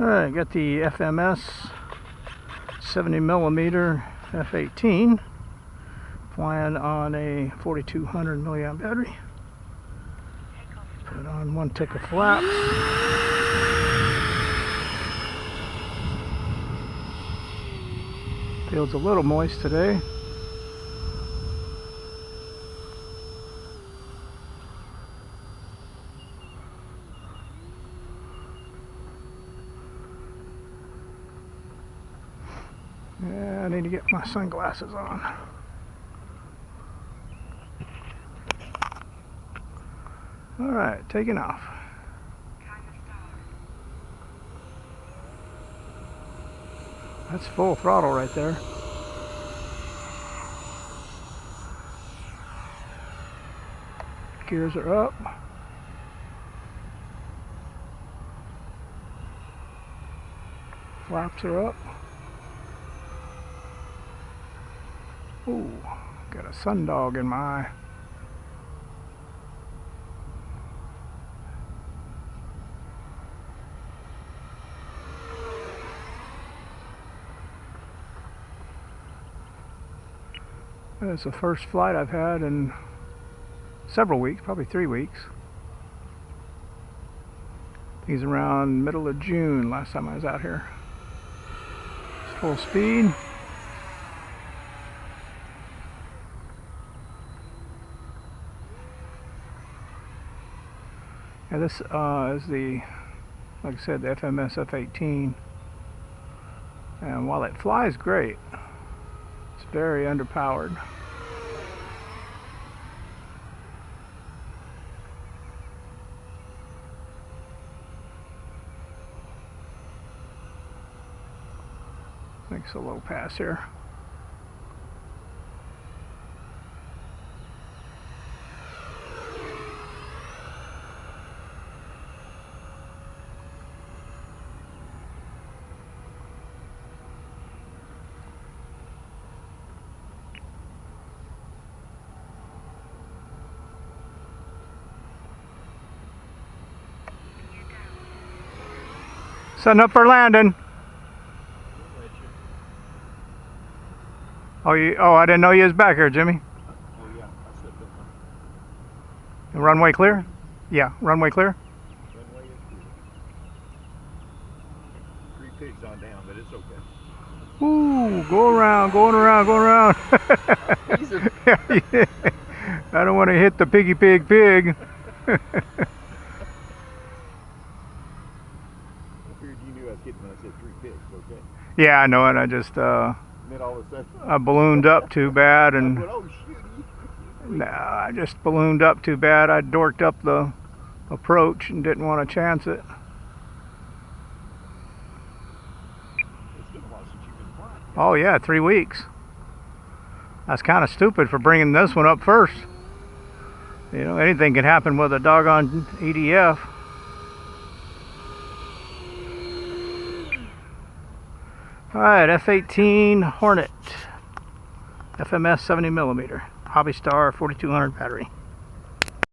Alright, got the FMS 70mm F-18 flying on a 4200 milliamp battery. Put on one tick of flaps. Feels a little moist today. Yeah, I need to get my sunglasses on. Alright, taking off. That's full throttle right there. Gears are up. Flaps are up. Ooh, got a sundog in my eye. It's the first flight I've had in several weeks, probably 3 weeks. He's around middle of June last time I was out here. It's full speed. Yeah, this is the, like I said, the FMS F-18. And while it flies great, it's very underpowered. Makes a low pass here. Setting up for landing. Oh, I didn't know you was back here, Jimmy. Oh yeah, I said that. Runway clear? Yeah, runway clear. Runway is clear. 3 pigs on down, but it's okay. Ooh, going around. Yeah. I don't want to hit the piggy pig. I figured you knew I was hitting when I said 3 pigs, okay? Yeah, I know it. I just All of a sudden, I ballooned up too bad, and went, oh, shit. I just ballooned up too bad. I dorked up the approach and didn't want to chance it. It's been a while since you've been flying. Oh yeah, 3 weeks. That's kind of stupid for bringing this one up first. You know, anything can happen with a doggone EDF. Alright, F-18 Hornet, FMS 70mm, Hobby Star 4200 battery.